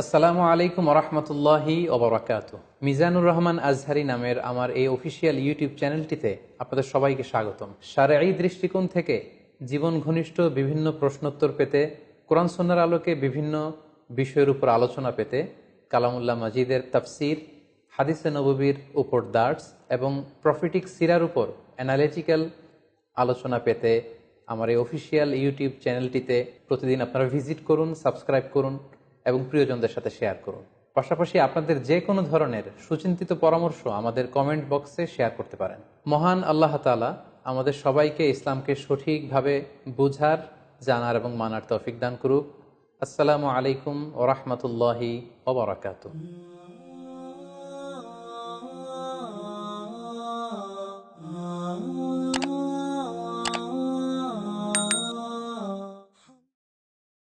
আসসালামু আলাইকুম ওরহমতুল্লাহি ওবরাকাতু। মিজানুর রহমান আজহারি নামের আমার এই অফিসিয়াল ইউটিউব চ্যানেলটিতে আপনাদের সবাইকে স্বাগতম। শারঈ দৃষ্টিকোণ থেকে জীবন ঘনিষ্ঠ বিভিন্ন প্রশ্নোত্তর পেতে, কোরআন সুন্নাহর আলোকে বিভিন্ন বিষয়ের উপর আলোচনা পেতে, কালামুল্লাহ মাজিদের তাফসির, হাদিসে নববীর উপর দার্স এবং প্রফিটিক সিরার উপর অ্যানালিটিক্যাল আলোচনা পেতে আমার এই অফিসিয়াল ইউটিউব চ্যানেলটিতে প্রতিদিন আপনারা ভিজিট করুন, সাবস্ক্রাইব করুন এবং প্রিয়জনদের সাথে শেয়ার করুন। পাশাপাশি আপনাদের যে কোনো ধরনের সুচিন্তিত পরামর্শ আমাদের কমেন্ট বক্সে শেয়ার করতে পারেন। মহান আল্লাহ তাআলা আমাদের সবাইকে ইসলামকে সঠিকভাবে বুঝার, জানার এবং মানার তৌফিক দান করুক। আসসালামু আলাইকুম ওয়া রাহমাতুল্লাহি ওয়া বারাকাতুহু।